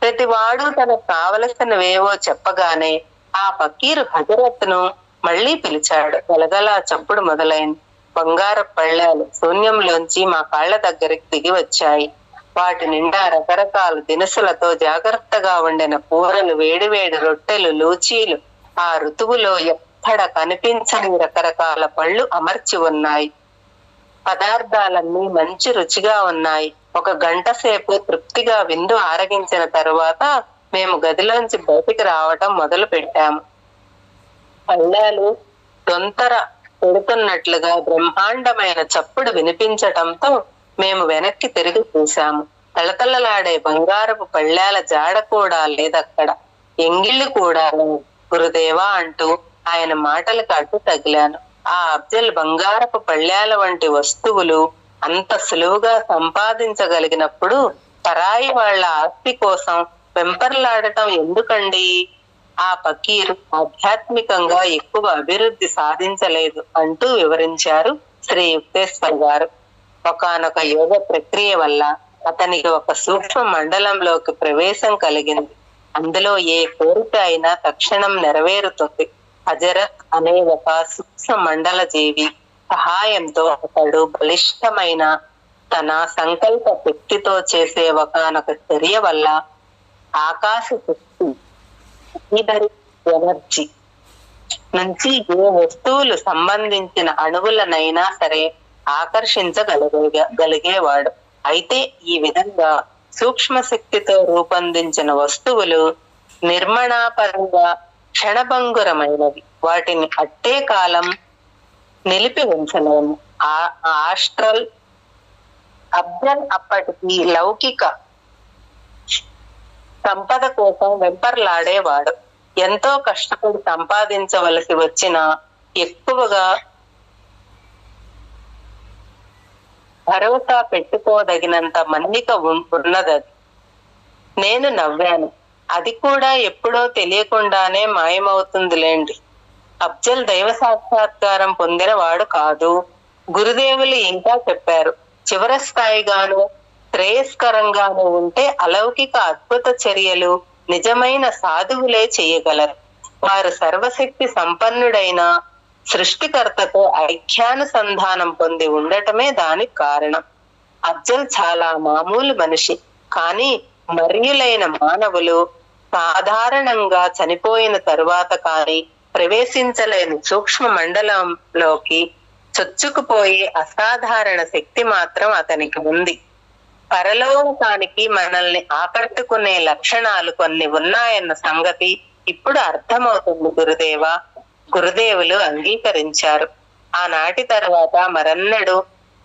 ప్రతివాడు తనకు కావలసినవేవో చెప్పగానే ఆ ఫకీరు హజరత్ను మళ్లీ పిలిచాడు. గలగలా చప్పుడు మొదలైంది. బంగారు పళ్ళాలు శూన్యంలోంచి మా కాళ్ల దగ్గరికి దిగి వచ్చాయి. వాటి నిండా రకరకాల దినుసులతో జాగ్రత్తగా వండిన కూరలు, వేడివేడి రొట్టెలు, లూచీలు, ఆ ఋతువులో ఎక్కడ కనిపించని రకరకాల పళ్ళు అమర్చి ఉన్నాయి. పదార్థాలన్నీ మంచి రుచిగా ఉన్నాయి. 1 గంట సేపు తృప్తిగా విందు ఆరగించిన తరువాత మేము గదిలోంచి బయటికి రావటం మొదలు పెట్టాము. పళ్ళాలు దొంతర పెడుతున్నట్లుగా బ్రహ్మాండమైన చప్పుడు వినిపించటంతో మేము వెనక్కి తిరిగి చూశాము. తళతళలాడే బంగారపు పళ్ళాల జాడ కూడా లేదక్కడ. ఎంగిళ్ళు కూడా లేవు. గురుదేవా అంటూ ఆయన మాటలకు అడ్డు తగిలాను. ఆ అఫ్జల్ బంగారపు పళ్ళాల వంటి వస్తువులు అంత సులువుగా సంపాదించగలిగినప్పుడు పరాయి వాళ్ల ఆస్తి కోసం వెంపర్లాడటం ఎందుకండి? ఆ ఫకీర్ ఆధ్యాత్మికంగా ఎక్కువ అభివృద్ధి సాధించలేదు అంటూ వివరించారు శ్రీ యుక్తేశ్వర్ గారు. ఒకానొక యోగ ప్రక్రియ వల్ల అతనికి ఒక సూక్ష్మ మండలంలోకి ప్రవేశం కలిగింది. అందులో ఏ కోరిక అయినా తక్షణం నెరవేరుతుంది. హజరత్ అనే ఒక సూక్ష్మ మండల జీవి సహాయంతో అతడు బలిష్టమైన తన సంకల్ప శక్తితో చేసే ఒకానొక చర్య వల్ల ఆకాశ శక్తి ఎనర్జీ నుంచి ఏ వస్తువులు సంబంధించిన అణువులనైనా సరే ఆకర్షించగలిగేవాడు. అయితే ఈ విధంగా సూక్ష్మ శక్తితో రూపొందించిన వస్తువులు నిర్మాణపరంగా క్షణభంగురమైనవి. వాటిని అట్టే కాలం నిలిపి ఉంచలేము. ఆస్ట్రల్ అఫ్జల్ అప్పటికి లౌకిక సంపద కోసం వెంపర్లాడేవాడు. ఎంతో కష్టపడి సంపాదించవలసి వచ్చినా ఎక్కువగా భరోసా పెట్టుకోదగినంత మన్నిక ఉన్నదది. నేను నవ్వాను. అది కూడా ఎప్పుడో తెలియకుండానే మాయమవుతుందిలేండి. అఫ్జల్ దైవ సాక్షాత్కారం పొందిన వాడు కాదు. గురుదేవులు ఇంకా చెప్పారు, చివర స్థాయిగాను శ్రేయస్కరంగాను ఉంటే అలౌకిక అద్భుత చర్యలు నిజమైన సాధువులే చేయగలరు. వారు సర్వశక్తి సంపన్నుడైన సృష్టికర్తతో ఐక్యానుసంధానం పొంది ఉండటమే దానికి కారణం. అఫ్జల్ చాలా మామూలు మనిషి. కానీ మర్యులైన మానవులు సాధారణంగా చనిపోయిన తరువాత కానీ ప్రవేశించలేని సూక్ష్మ మండలంలోకి చొచ్చుకుపోయే అసాధారణ శక్తి మాత్రం అతనికి ఉంది. పరలోకానికి మనల్ని ఆకట్టుకునే లక్షణాలు కొన్ని ఉన్నాయన్న సంగతి ఇప్పుడు అర్థమవుతుంది గురుదేవా. గురుదేవులు అంగీకరించారు. ఆనాటి తర్వాత మరన్నడు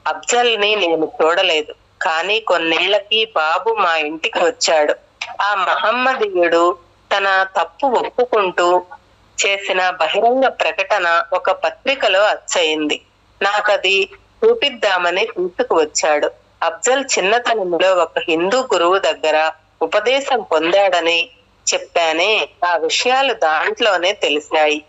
అఫ్జల్ ని నేను చూడలేదు. కానీ కొన్నేళ్లకి బాబు మా ఇంటికి వచ్చాడు. ఆ మహమ్మదీయుడు తన తప్పు ఒప్పుకుంటూ చేసిన బహిరంగ ప్రకటన ఒక పత్రికలో అచ్చయింది. నాకది చూపిద్దామని తీసుకువచ్చాడు. అఫ్జల్ చిన్నతనంలో ఒక హిందూ గురువు దగ్గర ఉపదేశం పొందాడని, చెప్పానే, ఆ విషయాలు దాంట్లోనే తెలిసాయి.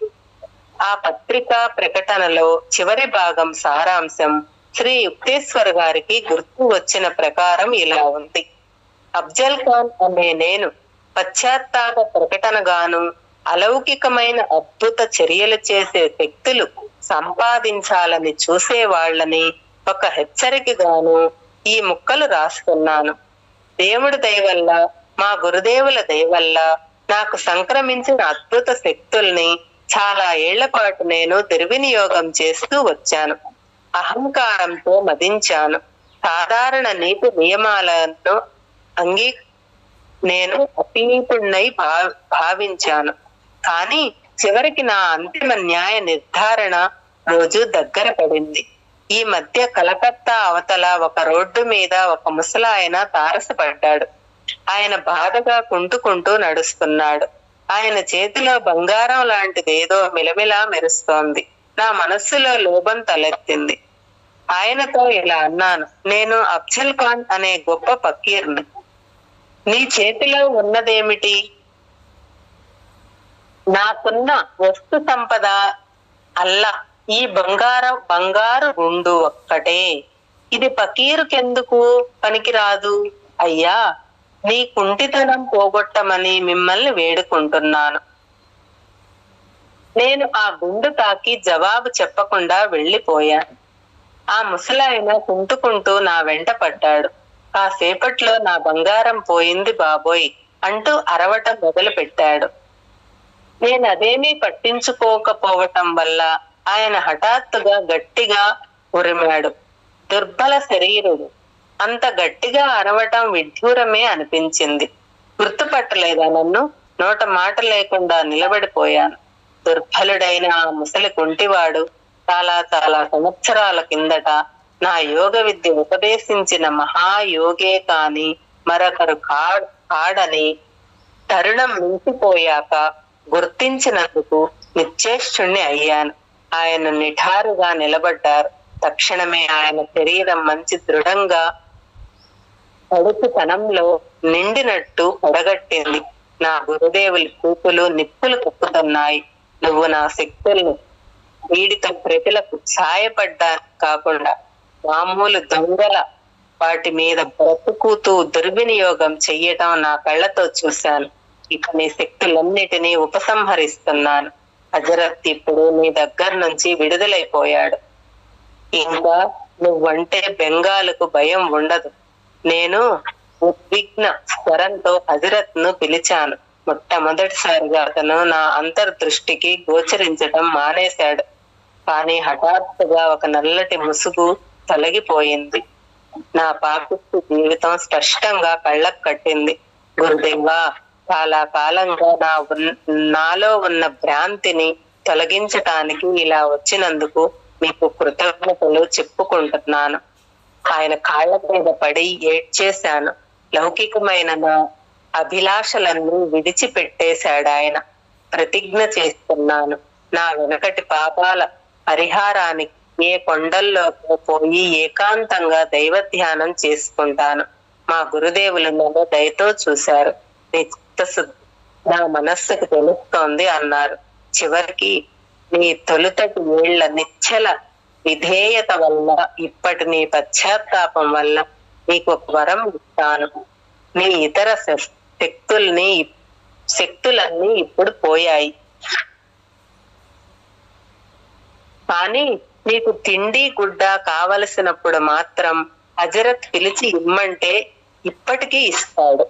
ఆ పత్రికా ప్రకటనలో చివరి భాగం సారాంశం శ్రీ యుక్తేశ్వర్ గారికి గుర్తు వచ్చిన ప్రకారం ఇలా ఉంది. అఫ్జల్ ఖాన్ అనే నేను పశ్చాత్తాప ప్రకటనగాను, అలౌకికమైన అద్భుత చర్యలు చేసే శక్తులు సంపాదించాలని చూసే వాళ్ళని ఒక హెచ్చరికగాను ఈ ముక్కలు రాస్తున్నాను. దేవుడి దయవల్ల, మా గురుదేవుల దయవల్ల నాకు సంక్రమించిన అద్భుత శక్తుల్ని చాలా ఏళ్ల పాటు నేను దుర్వినియోగం చేస్తూ వచ్చాను. అహంకారంతో మదించాను. సాధారణ నీతి నియమాలను నేను అతీతుణ్ణై భావించాను. కానీ చివరికి నా అంతిమ న్యాయ నిర్ధారణ రోజు దగ్గర పడింది. ఈ మధ్య కలకత్తా అవతల ఒక రోడ్డు మీద ఒక ముసలాయన తారసపడ్డాడు. ఆయన బాధగా కుంటుకుంటూ నడుస్తున్నాడు. ఆయన చేతిలో బంగారం లాంటిదేదో మిలమిలా మెరుస్తోంది. నా మనస్సులో లోభం తలెత్తింది. ఆయనతో ఇలా అన్నాను, నేను అఫ్జల్ ఖాన్ అనే గొప్ప ఫకీర్ని. నీ చేతిలో ఉన్నదేమిటి? నాకున్న వస్తు సంపద అల్లా ఈ బంగారు గుండు ఒక్కటే. ఇది ఫకీరుకెందుకు పనికిరాదు? అయ్యా, నీ కుంటితనం పోగొట్టమని మిమ్మల్ని వేడుకుంటున్నాను. నేను ఆ గుండు తాకి జవాబు చెప్పకుండా వెళ్ళిపోయాను. ఆ ముసలాయన కుంటుకుంటూ నా వెంట పడ్డాడు. కాసేపట్లో నా బంగారం పోయింది బాబోయ్ అంటూ అరవటం మొదలు పెట్టాడు. నేను అదేమీ పట్టించుకోకపోవటం వల్ల ఆయన హఠాత్తుగా గట్టిగా ఉరిమాడు. దుర్బల శరీరుడు. అంత గట్టిగా అరవటం విడ్డూరమే అనిపించింది. గుర్తుపట్టలేదా నన్ను? నోట మాట లేకుండా నిలబడిపోయాను. దుర్బలుడైన ఆ ముసలి కుంటివాడు చాలా సంవత్సరాల కిందట నా యోగ విద్య ఉపదేశించిన మహాయోగే కాని మరొకరు కాడని తరుణం మించిపోయాక గుర్తించినందుకు నిశ్చేష్టుణ్ణి అయ్యాను. ఆయన నిఠారుగా నిలబడ్డారు. తక్షణమే ఆయన శరీరం మంచి దృఢంగా పడుచుతనంలో నిండినట్టు పడగట్టింది. నా గురుదేవులి చూపులు నిప్పులు కుక్కుతున్నాయి. నువ్వు నా శక్తులను వీడితో ప్రజలకు సాయపడ్డానికి కాకుండా మామూలు దొంగల వాటి మీద బ్రతుకుతూ దుర్వినియోగం చెయ్యటం నా కళ్ళతో చూశాను. ఇక నీ శక్తులన్నిటినీ ఉపసంహరిస్తున్నాను. హజరత్ ఇప్పుడు నీ దగ్గర నుంచి విడుదలైపోయాడు. ఇంకా నువ్వంటే బెంగాలుకు భయం ఉండదు. నేను ఉద్విగ్న స్వరంతో హజరత్ ను పిలిచాను. మొట్టమొదటిసారిగా అతను నా అంతర్దృష్టికి గోచరించటం మానేశాడు. కానీ హఠాత్తుగా ఒక నల్లటి ముసుగు తొలగిపోయింది. నా పాపిష్టి జీవితం స్పష్టంగా కళ్ళకు కట్టింది. గురుదేవా, చాలా కాలంగా నాలో ఉన్న భ్రాంతిని తొలగించటానికి ఇలా వచ్చినందుకు మీకు కృతజ్ఞతలు చెప్పుకుంటున్నాను. ఆయన కాళ్ళ మీద పడి ఏడ్చేశాను. లౌకికమైన నా అభిలాషలన్నీ విడిచిపెట్టేశాడు ఆయన. ప్రతిజ్ఞ చేస్తున్నాను, నా వెనకటి పాపాల పరిహారానికి ఏ కొండల్లో పోయి ఏకాంతంగా దైవ ధ్యానం చేసుకుంటాను. మా గురుదేవులు నన్ను దయతో చూశారు. నీ చిత్తశుద్ధి నా మనస్సుకు తెలుస్తోంది అన్నారు. చివరికి నీ తొలుతటి ఏళ్ల నిశ్చల విధేయత వల్ల, ఇప్పటి నీ పశ్చాత్తాపం వల్ల నీకు ఒక వరం ఇస్తాను. నీ ఇతర శక్తులన్నీ ఇప్పుడు పోయాయి. కానీ నీకు తిండి గుడ్డ కావలసినప్పుడు మాత్రం హజరత్ పిలిచి ఇమ్మంటే ఇప్పటికీ ఇస్తాడు.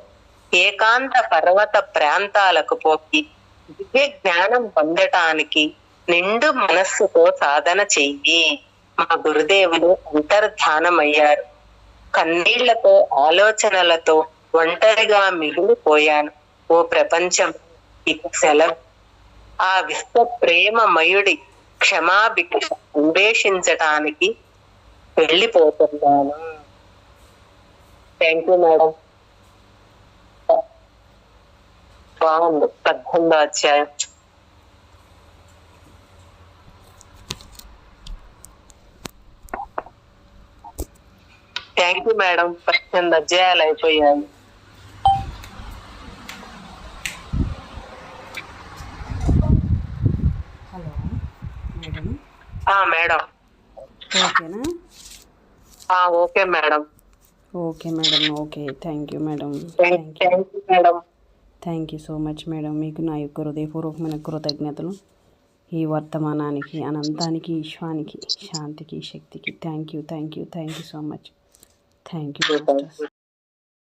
ఏకాంత పర్వత ప్రాంతాలకు పోయి దివ్య జ్ఞానం పొందటానికి నిండు మనస్సుతో సాధన చెయ్యి. మా గురుదేవులు అంతర్ధానమయ్యారు. కన్నీళ్లతో ఆలోచనలతో ఒంటరిగా మిగిలిపోయాను. ఓ ప్రపంచం, ఇక సెలవు. ఆ విశ్వ ప్రేమమయుడి క్షమాభిక్ష అన్వేషించటానికి వెళ్ళిపోతున్నాను. Thank you madam. బాగుంది. 18వ అధ్యాయం. Thank you madam. 18 అధ్యాయాలు అయిపోయాయి. మేడం. ఓకేనా? Okay madam. Okay madam. Okay, thank you madam. Thank you madam. Thank you so much madam. మీకు నా యొక్క హృదయపూర్వకమైన కృతజ్ఞతలు. ఈ వర్తమానానికి, అనంతానికి, విశ్వానికి, శాంతికి, శక్తికి thank you so much. Thank you masters.